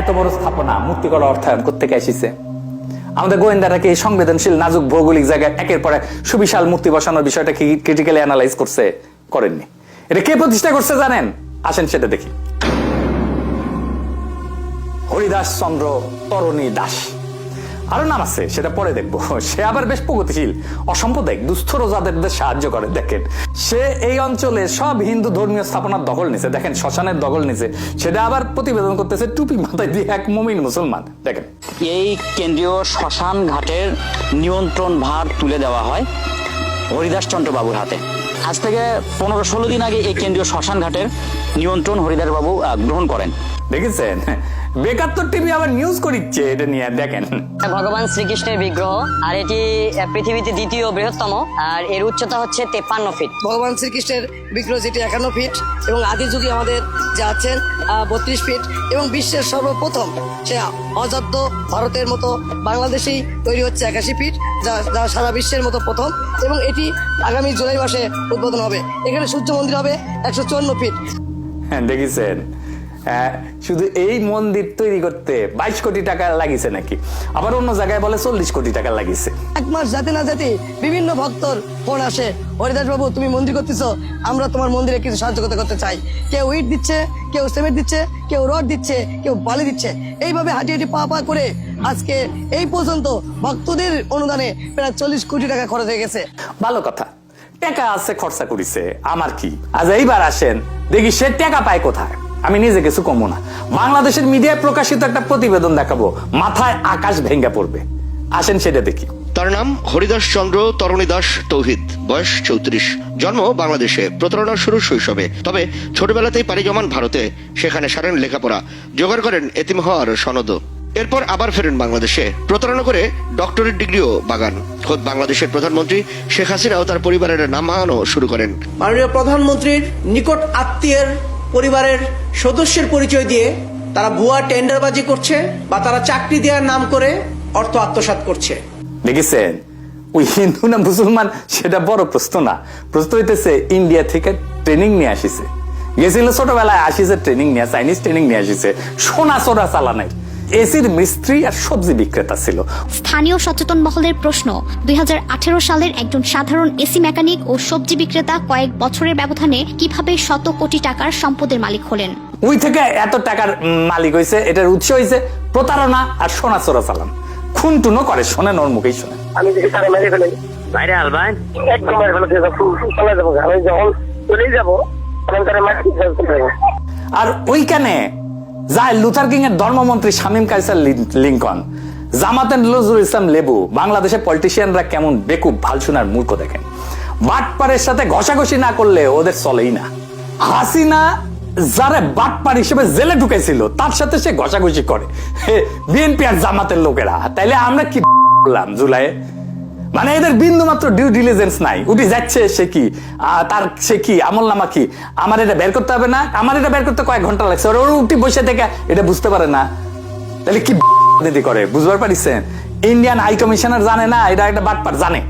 এত বড় স্থাপনা মুক্তি করা অর্থায়ন করতে এসেছে? আমাদের গোয়েন্দারা কি সংবেদনশীল নাজুক ভৌগোলিক জায়গায় একের পর এক সুবিশাল মূর্তি বসানোর বিষয়টা কি ক্রিটিক্যালি অ্যানালাইজ করছে? করেননি। এটা কে প্রতিষ্ঠা করছে জানেন? আসেন সেটা দেখি। হরিদাস চন্দ্র তরণী দাস, আরো নাম আছে, সেটা পরে দেখবো। সে আবার বেশ প্রগতিশীল, অসাম্প্রদায়িক, দুস্থ রোজাদের সাহায্য করে। দেখেন, সে এই অঞ্চলে সব হিন্দু ধর্মীয় স্থাপনার দখল নিছে। দেখেন, শ্মশানের দখল নিছে, সেটা আবার প্রতিবেদন করতেছে টুপি মাথায় দিয়ে এক মুমিন মুসলমান। দেখেন, এই কেন্দ্রীয় শ্মশান ঘাটের নিয়ন্ত্রণ ভার তুলে দেওয়া হয় হরিদাস চন্দ্র বাবুর হাতে। আজ থেকে 15-16 দিন আগে এই কেন্দ্রীয় শ্মশান ঘাটের নিয়ন্ত্রণ হরিদাস বাবু গ্রহণ করেন। দেখেছেন, বেকাত্তর টিভি আবার নিউজ করিচ্ছে এটা নিয়ে। দেখেন, ভগবান শ্রীকৃষ্ণের বিগ্রহ, আর এটি পৃথিবীতে দ্বিতীয় বৃহত্তম, আর এর উচ্চতা হচ্ছে 53 ফিট। ভগবান শ্রীকৃষ্ণের বিগ্রহ যেটি 51 ফিট এবং আদি যুগে আমাদের যে আছেন 32 ফিট এবং বিশ্বের সর্বপ্রথম সে অযোধ্য ভারতের মতো বাংলাদেশেই তৈরি হচ্ছে 81 ফিট, যা সারা বিশ্বের মতো প্রথম, এবং এটি আগামী জুলাই মাসে উদ্বোধন হবে। এখানে সূর্য মন্দির হবে 154 ফিট। হ্যাঁ, দেখেছেন, শুধু এই মন্দির তৈরি করতে 22 কোটি টাকা লাগিছে নাকি? আবার অন্য জায়গায় বলে 40 কোটি টাকা লাগিছে। এক মাস যাতে না যেতে বিভিন্ন ভক্তর ফোন আসে, হরিদাস বাবু তুমি মন্দির করতেছ, আমরা তোমার মন্দিরে কিছু সাহায্য করতে চাই। কেউ ইট দিচ্ছে, কেউ সিমেন্ট দিচ্ছে, কেউ রড দিচ্ছে, কেউ বালি দিচ্ছে। এইভাবে হাঁটি হাঁটি পা পা করে আজকে এই পর্যন্ত ভক্তদের অনুদানে প্রায় 40 কোটি টাকা খরচ হয়ে গেছে। ভালো কথা, টাকা আছে, খরচা করিছে, আমার কি? আজ এইবার আসেন দেখি সে টাকা পায় কোথায়। আমি নিজে কিছু কমবো না, বাংলাদেশের মিডিয়ায় প্রকাশিত একটা প্রতিবেদন দেখাবো, মাথায় আকাশ ভেঙ্গে পড়বে। আসেন সেটা দেখি। তার নাম হরিদাস চন্দ্র তরণী দাস তৌহিদ, বয়স 34, জন্ম বাংলাদেশে, প্রতারণার শুরু শৈশবে। তবে ছোটবেলাতেই পাড়ি জমান ভারতে, সেখানে সারেন লেখাপড়া, জোগাড় করেন এতিম হওয়ার সনদ। এরপর আবার ফেরেন বাংলাদেশে, প্রতারণা করে ডক্টরেট ডিগ্রিও বাগান। খোদ বাংলাদেশের প্রধানমন্ত্রী শেখ হাসিনাও তার পরিবারের নাম হারানো শুরু করেন। মাননীয় প্রধানমন্ত্রীর নিকট আত্মীয়ের পরিবারের সদস্যের পরিচয় দিয়ে তারা ভুয়া টেন্ডারবাজি করছে বা তারা চাকরি দেওয়ার নাম করে অর্থ আত্মসাৎ করছে। দেখেছেন, ওই হিন্দু না মুসলমান সেটা বড় প্রশ্ন না, প্রশ্ন হইতেছে ইন্ডিয়া থেকে ট্রেনিং নিয়ে আসিছে, গেছিল ছোটবেলায়, আসিছে ট্রেনিং নিয়ে, চাইনিজ ট্রেনিং নিয়ে আসিছে, সোনা চোরা চালানের এসির মিস্ত্রি আর সবজি বিক্রেতা ছিল। স্থানীয় সচেতন মহলের প্রশ্ন, 2018 সালের একজন সাধারণ এসি মেকানিক ও সবজি বিক্রেতা কয়েক বছরের ব্যবধানে কিভাবে শত কোটি টাকার সম্পদের মালিক হলেন? ওই থেকে এত টাকার মালিক হয়েছে, এটার উৎস হয়েছে প্রতারণা আর সোনা চোরা চালান। খুন টুনো করে, শোনেন ওর মুখেই শোনেন। আমি যদি তারা মেরে ফেলে বাইরে আলবাই একদম মেরে ফেলে চলে যাবো, আমি যখন চলেই যাবো তখন তারা মারি। আর ওইখানে যায় লুথার কিং এর ধর্মমন্ত্রী শামীম কায়সার লিংকন, জামাতের নজরুল ইসলাম লেবু। বাংলাদেশের পলিটিশিয়ানরা কেমন বেকুব, ভালসুনার মূর্খ দেখেন। বাটপারের সাথে ঘষাঘষি না করলে ওদের চলেই না। হাসিনা যারা বাটপার হিসেবে জেলে ঢুকেছিল তার সাথে সে ঘষাঘষি করে বিএনপি আর জামাতের লোকেরা। তাইলে আমরা কি বললাম জুলাইয়ে? মানে এদের বিন্দু মাত্র ডিউ ডিলিজেন্স নাই। উঠে যাচ্ছে সে কি, তার সে কি আমল নামা কি, আমার এটা বের করতে হবে না, আমার এটা বের করতে কয়েক ঘন্টা লাগছে, ওর উঠি বসে থেকে এটা বুঝতে পারে না। তাহলে কি নীতি করে বুঝবার পারিছেন? ইন্ডিয়ান হাই কমিশনার জানে না এটা একটা বাটপার, জানে,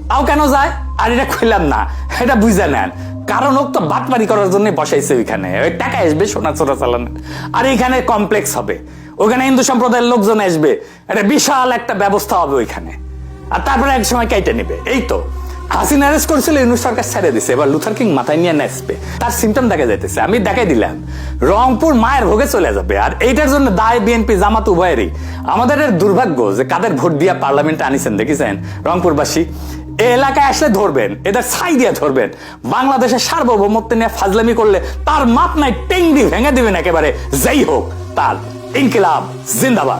তাও কেন যায়? আর এটা খুললাম না, এটা বুঝে নেন, কারণ ও তো বাটপারি করার জন্য বসাইছে ওইখানে। ওই টাকা আসবে সোনা চোরা চালানের, আর এখানে কমপ্লেক্স হবে, ওইখানে হিন্দু সম্প্রদায়ের লোকজন আসবে, এটা বিশাল একটা ব্যবস্থা হবে ওইখানে, আর তারপরে এক সময় কেটে নেবে। এই তো হাসিনা অ্যারেস্ট করেছিল, ইউনূস সরকার ছেড়ে দিছে, এবার লুথার কিং মাথায় নিয়ে নাচবে, তার সিমটম দেখা যাইতেছে। আমি দেখাই দিলাম, রংপুর মায়ের ভোগে চলে যাবে। আর এইটার জন্য দায় বিএনপি জামাত উভয়েরই। আমাদের দুর্ভাগ্য যে কাদের ভোট দিয়া পার্লামেন্টে আনিছেন, দেখেছেন রংপুরবাসী। এই এলাকায় আসলে ধরবেন, এদের ছাই দিয়ে ধরবেন। বাংলাদেশের সার্বভৌমত্ব নিয়ে ফাজলামি করলে তার মাপ নাই, টেঙ্গি ভেঙে দিবেন একেবারে। যাই হোক, তার ইনকিলাব জিন্দাবাদ।